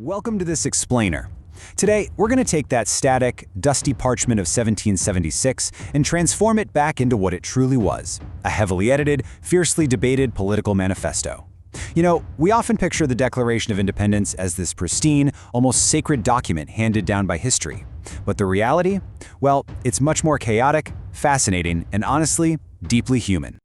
Welcome to this explainer. Today, we're going to take that static, dusty parchment of 1776 and transform it back into what it truly was, a heavily edited, fiercely debated political manifesto. You know, we often picture the Declaration of Independence as this pristine, almost sacred document handed down by history. But the reality? Well, it's much more chaotic, fascinating, and honestly, deeply human.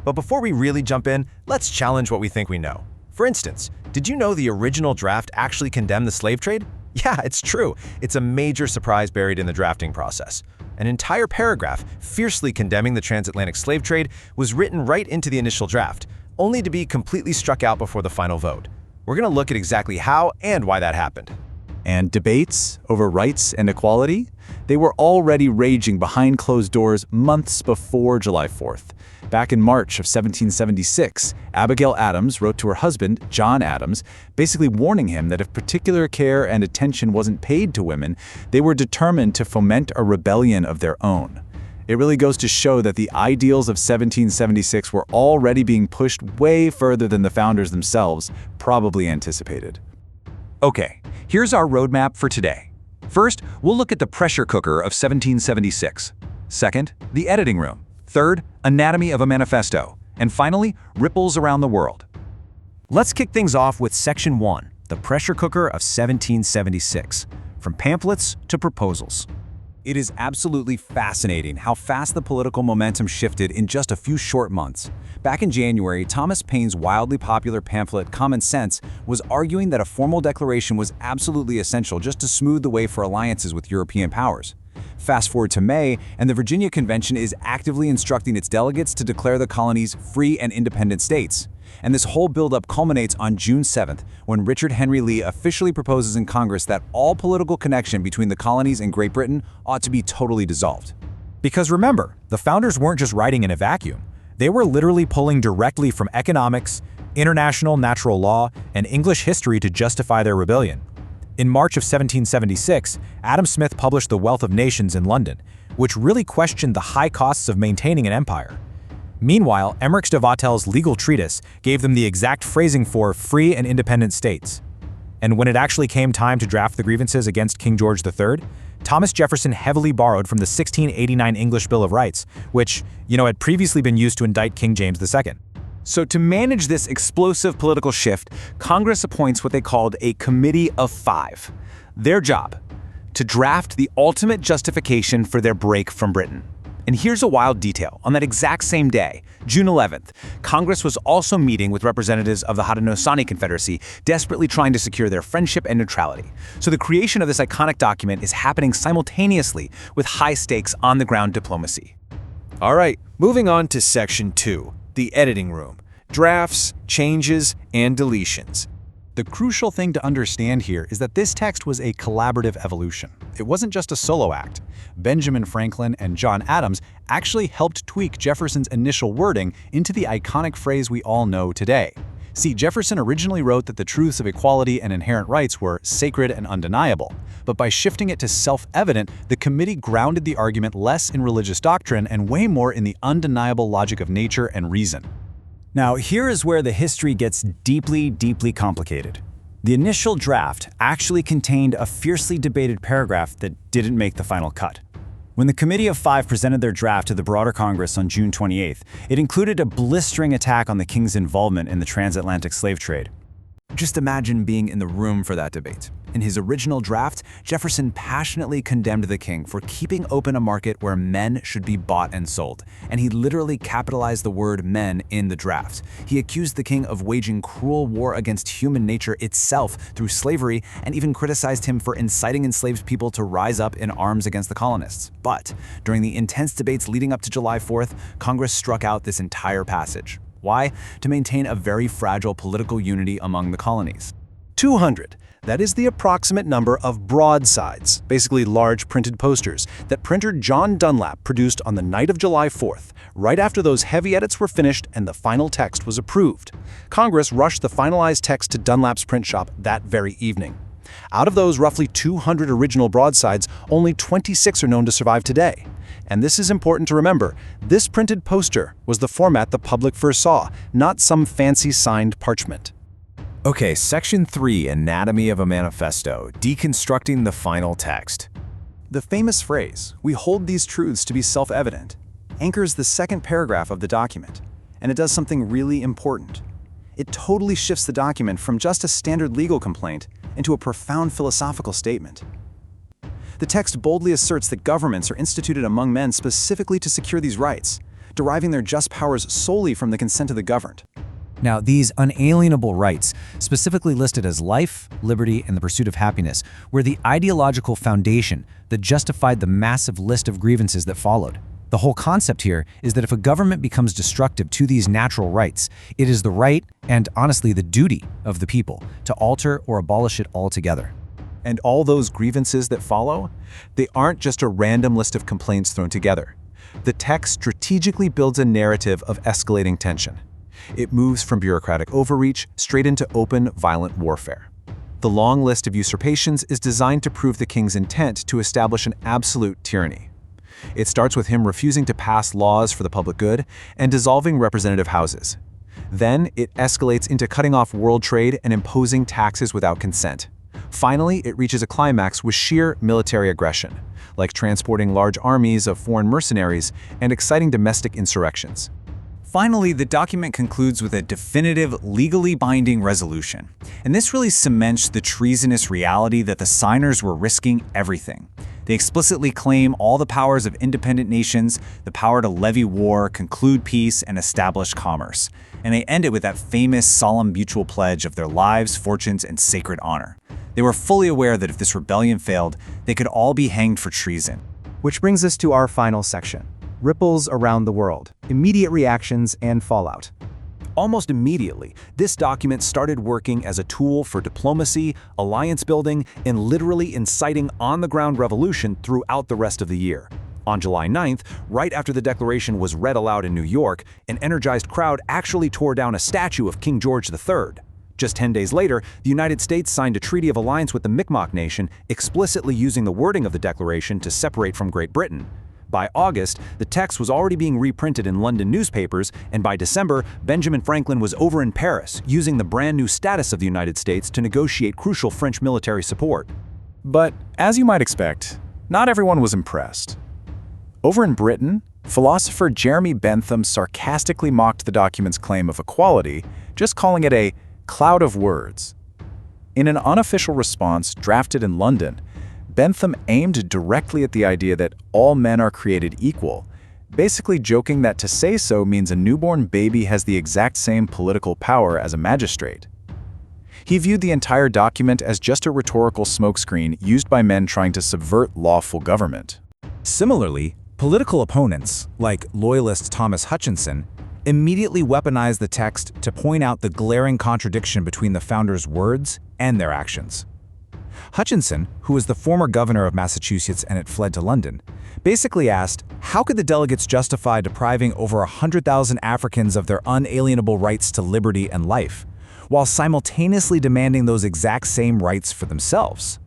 But before we really jump in, let's challenge what we think we know. For instance, did you know the original draft actually condemned the slave trade? Yeah, it's true. It's a major surprise buried in the drafting process. An entire paragraph fiercely condemning the transatlantic slave trade was written right into the initial draft, only to be completely struck out before the final vote. We're going to look at exactly how and why that happened. And debates over rights and equality? They were already raging behind closed doors months before July 4th. Back in March of 1776, Abigail Adams wrote to her husband, John Adams, basically warning him that if particular care and attention wasn't paid to women, they were determined to foment a rebellion of their own. It really goes to show that the ideals of 1776 were already being pushed way further than the founders themselves probably anticipated. Okay, here's our roadmap for today. First, we'll look at the pressure cooker of 1776. Second, the editing room. Third, anatomy of a manifesto. And finally, ripples around the world. Let's kick things off with Section 1, the pressure cooker of 1776, from pamphlets to proposals. It is absolutely fascinating how fast the political momentum shifted in just a few short months. Back in January, Thomas Paine's wildly popular pamphlet Common Sense was arguing that a formal declaration was absolutely essential just to smooth the way for alliances with European powers. Fast forward to May, and the Virginia Convention is actively instructing its delegates to declare the colonies free and independent states. And this whole buildup culminates on June 7th, when Richard Henry Lee officially proposes in Congress that all political connection between the colonies and Great Britain ought to be totally dissolved. Because remember, the founders weren't just writing in a vacuum. They were literally pulling directly from economics, international natural law, and English history to justify their rebellion. In March of 1776, Adam Smith published The Wealth of Nations in London, which really questioned the high costs of maintaining an empire. Meanwhile, Emmerich de Vattel's legal treatise gave them the exact phrasing for free and independent states. And when it actually came time to draft the grievances against King George III, Thomas Jefferson heavily borrowed from the 1689 English Bill of Rights, which, had previously been used to indict King James II. So to manage this explosive political shift, Congress appoints what they called a Committee of Five. Their job: to draft the ultimate justification for their break from Britain. And here's a wild detail. On that exact same day, June 11th, Congress was also meeting with representatives of the Haudenosaunee Confederacy, desperately trying to secure their friendship and neutrality. So the creation of this iconic document is happening simultaneously with high-stakes on-the-ground diplomacy. All right, moving on to Section 2, the editing room. Drafts, changes, and deletions. The crucial thing to understand here is that this text was a collaborative evolution. It wasn't just a solo act. Benjamin Franklin and John Adams actually helped tweak Jefferson's initial wording into the iconic phrase we all know today. See, Jefferson originally wrote that the truths of equality and inherent rights were sacred and undeniable. But by shifting it to self-evident, the committee grounded the argument less in religious doctrine and way more in the undeniable logic of nature and reason. Now, here is where the history gets deeply, deeply complicated. The initial draft actually contained a fiercely debated paragraph that didn't make the final cut. When the Committee of Five presented their draft to the broader Congress on June 28th, it included a blistering attack on the king's involvement in the transatlantic slave trade. Just imagine being in the room for that debate. In his original draft, Jefferson passionately condemned the king for keeping open a market where men should be bought and sold, and he literally capitalized the word men in the draft. He accused the king of waging cruel war against human nature itself through slavery, and even criticized him for inciting enslaved people to rise up in arms against the colonists. But during the intense debates leading up to July 4th, Congress struck out this entire passage. Why? To maintain a very fragile political unity among the colonies. 200. That is the approximate number of broadsides, basically large printed posters, that printer John Dunlap produced on the night of July 4th, right after those heavy edits were finished and the final text was approved. Congress rushed the finalized text to Dunlap's print shop that very evening. Out of those roughly 200 original broadsides, only 26 are known to survive today. And this is important to remember. This printed poster was the format the public first saw, not some fancy signed parchment. Okay, Section 3, Anatomy of a Manifesto, deconstructing the final text. The famous phrase, "We hold these truths to be self-evident," anchors the second paragraph of the document, and it does something really important. It totally shifts the document from just a standard legal complaint into a profound philosophical statement. The text boldly asserts that governments are instituted among men specifically to secure these rights, deriving their just powers solely from the consent of the governed. Now, these unalienable rights, specifically listed as life, liberty, and the pursuit of happiness, were the ideological foundation that justified the massive list of grievances that followed. The whole concept here is that if a government becomes destructive to these natural rights, it is the right and, honestly, the duty of the people to alter or abolish it altogether. And all those grievances that follow, they aren't just a random list of complaints thrown together. The text strategically builds a narrative of escalating tension. It moves from bureaucratic overreach straight into open, violent warfare. The long list of usurpations is designed to prove the king's intent to establish an absolute tyranny. It starts with him refusing to pass laws for the public good and dissolving representative houses. Then it escalates into cutting off world trade and imposing taxes without consent. Finally, it reaches a climax with sheer military aggression, like transporting large armies of foreign mercenaries and exciting domestic insurrections. Finally, the document concludes with a definitive, legally binding resolution. And this really cements the treasonous reality that the signers were risking everything. They explicitly claim all the powers of independent nations, the power to levy war, conclude peace, and establish commerce. And they end it with that famous solemn mutual pledge of their lives, fortunes, and sacred honor. They were fully aware that if this rebellion failed, they could all be hanged for treason. Which brings us to our final section. Ripples around the world, immediate reactions and fallout. Almost immediately, this document started working as a tool for diplomacy, alliance building, and literally inciting on-the-ground revolution throughout the rest of the year. On July 9th, right after the declaration was read aloud in New York, an energized crowd actually tore down a statue of King George III. Just 10 days later, the United States signed a treaty of alliance with the Mi'kmaq Nation, explicitly using the wording of the declaration to separate from Great Britain. By August, the text was already being reprinted in London newspapers, and by December, Benjamin Franklin was over in Paris, using the brand new status of the United States to negotiate crucial French military support. But, as you might expect, not everyone was impressed. Over in Britain, philosopher Jeremy Bentham sarcastically mocked the document's claim of equality, just calling it a cloud of words. In an unofficial response drafted in London, Bentham aimed directly at the idea that all men are created equal, basically joking that to say so means a newborn baby has the exact same political power as a magistrate. He viewed the entire document as just a rhetorical smokescreen used by men trying to subvert lawful government. Similarly, political opponents, like loyalist Thomas Hutchinson, immediately weaponized the text to point out the glaring contradiction between the founders' words and their actions. Hutchinson, who was the former governor of Massachusetts and had fled to London, basically asked, how could the delegates justify depriving over 100,000 Africans of their unalienable rights to liberty and life, while simultaneously demanding those exact same rights for themselves?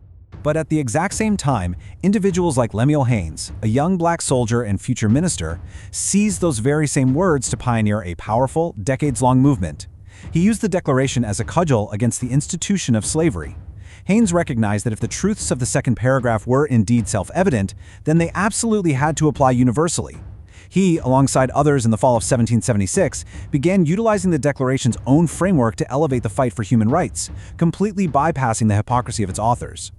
But at the exact same time, individuals like Lemuel Haynes, a young black soldier and future minister, seized those very same words to pioneer a powerful, decades-long movement. He used the Declaration as a cudgel against the institution of slavery. Haynes recognized that if the truths of the second paragraph were indeed self-evident, then they absolutely had to apply universally. He, alongside others in the fall of 1776, began utilizing the Declaration's own framework to elevate the fight for human rights, completely bypassing the hypocrisy of its authors.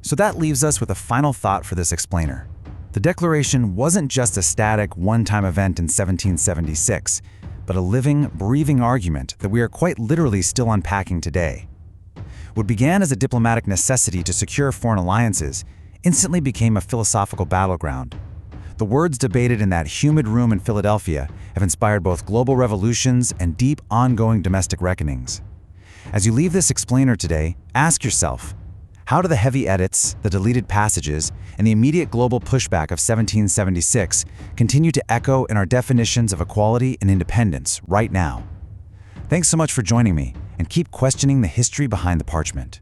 So that leaves us with a final thought for this explainer. The Declaration wasn't just a static, one-time event in 1776, but a living, breathing argument that we are quite literally still unpacking today. What began as a diplomatic necessity to secure foreign alliances instantly became a philosophical battleground. The words debated in that humid room in Philadelphia have inspired both global revolutions and deep, ongoing domestic reckonings. As you leave this explainer today, ask yourself, how do the heavy edits, the deleted passages, and the immediate global pushback of 1776 continue to echo in our definitions of equality and independence right now? Thanks so much for joining me, and keep questioning the history behind the parchment.